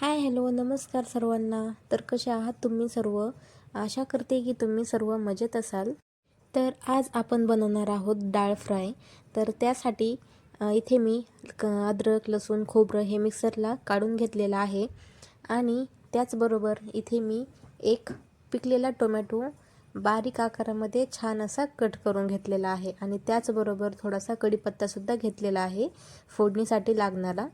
Hi hello नमस्कार सर्वांना. तर कसे आहात तुम्ही सर्व? आशा करते की तुम्ही सर्व मजेत असाल. तर आज आपण बनवणार आहोत डाळ फ्राय. तर त्यासाठी इथे मी अद्रक लसूण खोबरं हे मिक्सरला काढून घेतलेलं आहे आणि त्याचबरोबर इथे मी एक पिकलेला टोमॅटो बारीक आकारामध्ये छान असा कट करून घेतलेला आहे आणि त्याचबरोबर थोडासा कढीपत्तासुद्धा घेतलेला आहे फोडणीसाठी लागणारा.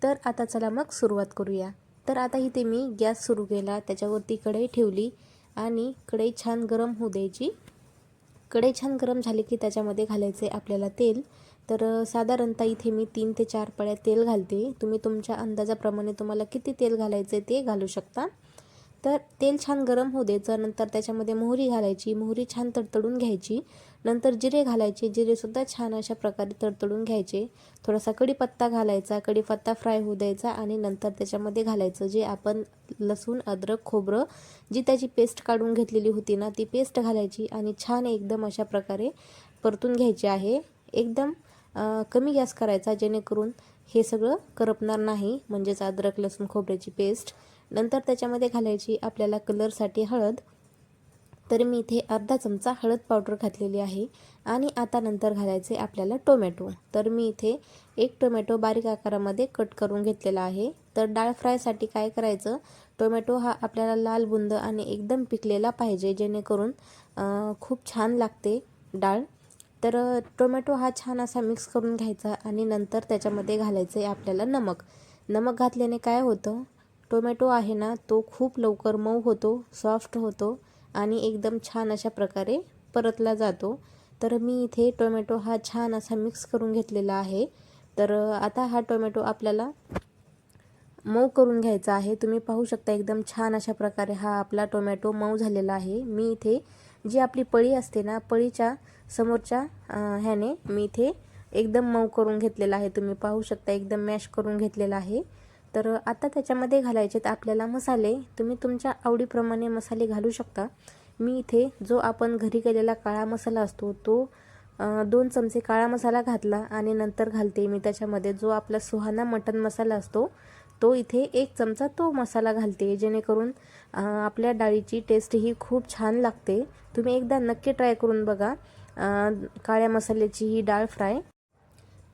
तर आता चला मग सुरुवात करूया. तर आता इथे मी गॅस सुरू केला, त्याच्यावरती कढई ठेवली आणि कढई छान गरम होऊ द्यायची. कढई छान गरम झाली की त्याच्यामध्ये घालायचे आपल्याला तेल. तर साधारणतः इथे मी 3 ते 4 पळ्या तेल घालते. तुम्ही तुमच्या अंदाजाप्रमाणे तुम्हाला किती तेल घालायचे ते घालू शकता. तर तेल छान गरम होऊ द्यायचं. नंतर त्याच्यामध्ये मोहरी घालायची, मोहरी छान तडतडून घ्यायची. नंतर जिरे घालायचे, जिरेसुद्धा छान अशा प्रकारे तडतडून घ्यायचे. थोडासा कढीपत्ता घालायचा, कढीपत्ता फ्राय होऊ द्यायचा आणि नंतर त्याच्यामध्ये घालायचं जे आपण लसूण अद्रक खोबरं जी त्याची पेस्ट काढून घेतलेली होती ना, ती पेस्ट घालायची आणि छान एकदम अशा प्रकारे परतून घ्यायची आहे. एकदम कमी गॅस करायचा जेणेकरून हे सगळं करपणार नाही, म्हणजेच अद्रक लसूण खोबऱ्याची पेस्ट. नंतर त्याच्यामध्ये घालायची आपल्याला कलरसाठी हळद. तर मी इथे अर्धा चमचा हळद पावडर घातलेली आहे आणि आता नंतर घालायचे आपल्याला टोमॅटो. तर मी इथे एक टोमॅटो बारीक आकारामध्ये कट करून घेतलेला आहे. तर डाळ फ्रायसाठी काय करायचं, टोमॅटो हा आपल्याला लाल बुंद आणि एकदम पिकलेला पाहिजे जेणेकरून खूप छान लागते डाळ. तर टोमॅटो हा छान असा मिक्स करून घ्यायचा आणि नंतर त्याच्यामध्ये घालायचे आपल्याला नमक. नमक घातल्याने काय होतं, टोमॅटो आहे ना तो खूप लवकर मऊ होतो, सॉफ्ट होतो आणि एकदम छान अशा प्रकारे परतला जातो. तर मी इथे टोमॅटो हा छान असा मिक्स करून घेतलेला आहे. तर आता हा टोमॅटो आपल्याला मऊ करून घ्यायचा आहे. तुम्ही पाहू शकता एकदम छान अशा प्रकारे हा आपला टोमॅटो मऊ झालेला आहे. मी इथे जी आपली पळी असते ना, पळीच्या समोरच्या ह्याने मी इथे एकदम मऊ करून घेतलेला आहे. तुम्ही पाहू शकता एकदम मॅश करून घेतलेला आहे. तर आता त्याच्यामध्ये घालायचे आपल्याला मसाले. तुम्ही तुमच्या आवडीप्रमाणे मसाले घालू शकता. मी इथे जो आपण घरी केलेला काळा मसाला असतो तो 2 चमचे काळा मसाला घातला आणि नंतर घालते मी त्याच्यामध्ये जो आपला सुहाना मटन मसाला असतो तो इथे 1 चमचा तो मसाला घालते, जेणेकरून आपल्या डाळीची टेस्ट ही खूप छान लागते. तुम्ही एकदा नक्की ट्राय करून बघा काळ्या मसाल्याची ही डाळ फ्राय.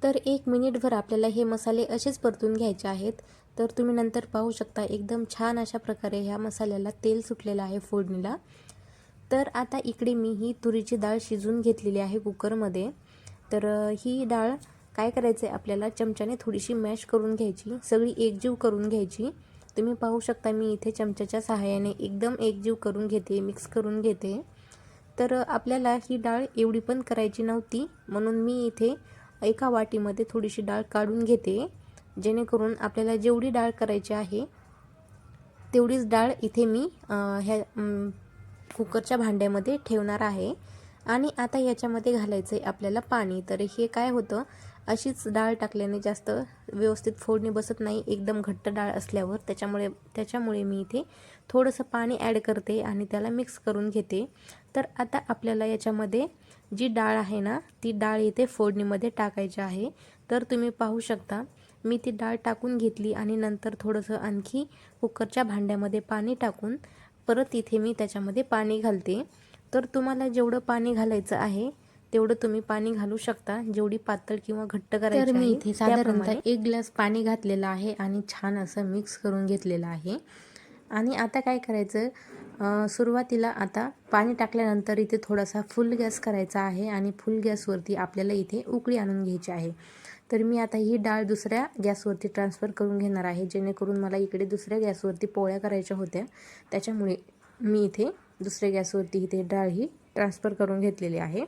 तर 1 मिनिटभर आपल्याला हे मसाले असेच परतून घ्यायचे आहेत. तर तुम्ही नंतर पाहू शकता एकदम छान अशा प्रकारे ह्या मसाल्याला तेल सुटलेलं आहे फोडणीला. तर आता इकडे मी ही तुरीची डाळ शिजवून घेतलेली आहे कुकरमध्ये. तर ही डाळ काय करायचं आहे आपल्याला, चमच्याने थोडीशी मॅश करून घ्यायची, सगळी एकजीव करून घ्यायची. तुम्ही पाहू शकता मी इथे चमच्याच्या सहाय्याने एकदम एकजीव करून घेते, मिक्स करून घेते. तर आपल्याला ही डाळ एवढी पण करायची नव्हती, म्हणून मी इथे एका वाटीमध्ये थोडीशी डाळ काढून घेते, जेणेकरून आपल्याला जेवढी डाळ करायची आहे तेवढीच डाळ इथे मी ह्या कुकरच्या भांड्यामध्ये ठेवणार आहे. आणि आता याच्यामध्ये घालायचं आहे आपल्याला पाणी. तर हे काय होतं, अशीच डाळ टाकल्याने जास्त व्यवस्थित फोडणी बसत नाही एकदम घट्ट डाळ असल्यावर. त्याच्यामुळे मी इथे थोडंसं पाणी ॲड करते आणि त्याला मिक्स करून घेते. तर आता आपल्याला याच्यामध्ये जी डाळ आहे ना, ती डाळ इथे फोडणीमध्ये टाकायची आहे. तर तुम्ही पाहू शकता मी ती डाळ टाकून घेतली आणि नंतर थोडंसं आणखी कुकरच्या भांड्यामध्ये पाणी टाकून परत इथे मी त्याच्यामध्ये पाणी घालते. तर तुम्हाला जेवढं पाणी घालायचं आहे तेवढं तुम्ही पाणी घालू शकता, जेवढी पातळ किंवा घट्ट करायची आहे. तर मी इथे साधारणतः 1 ग्लास पाणी घातलेलं आहे आणि छान असं मिक्स करून घेतलेलं आहे. आणि आता काय करायचं, सुरुवातीला आता पाणी टाकल्यानंतर इथे थोडासा फुल गॅस करायचा आहे आणि फुल गॅसवरती आपल्याला इथे उकळी आणून घ्यायची आहे. तर मी आता ही डाळ दुसऱ्या गॅसवरती ट्रान्सफर करून घेणार आहे, जेणेकरून मला इकडे दुसऱ्या गॅसवरती पोळ्या करायच्या होत्या. त्याच्यामुळे मी इथे दुसऱ्या गॅसवरती इथे डाळ ही ट्रान्सफर करून घेतलेली आहे.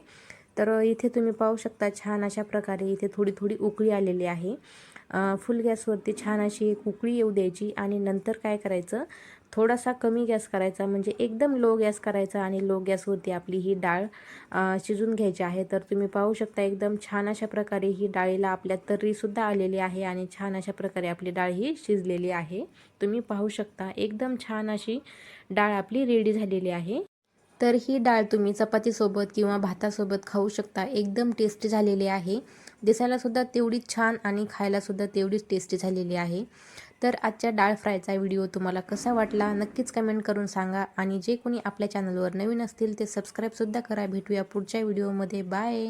तर इथे तुम्ही पाहू शकता छान अशा प्रकारे इथे थोडी थोडी उकळी आलेली आहे. फुल गॅसवरती छान अशी एक उकळी येऊ द्यायची आणि नंतर काय करायचं, थोडासा कमी गॅस करायचा, म्हणजे एकदम लो गॅस करायचा आणि लो गॅसवरती आपली ही डाळ शिजून घ्यायची आहे. तर तुम्ही पाहू शकता एकदम छान अशा प्रकारे ही डाळीला आपल्या तर्रीसुद्धा आलेली आहे आणि छान अशा प्रकारे आपली डाळ ही शिजलेली आहे. तुम्ही पाहू शकता एकदम छान अशी डाळ आपली रेडी झालेली आहे. तर ही डाळ तुम्ही चपातीसोबत किंवा भातासोबत खाऊ शकता. एकदम टेस्टी झालेली आहे, दिसायला सुद्धा तेवढीच छान आणि खायला सुद्धा तेवढीच टेस्टी झालेली आहे. तर आजच्या डाळ फ्रायचा व्हिडिओ तुम्हाला कसा वाटला नक्कीच कमेंट करून सांगा आणि जे कोणी आपल्या चॅनलवर नवीन असतील ते सबस्क्राईबसुद्धा करा. भेटूया पुढच्या व्हिडिओमध्ये. बाय.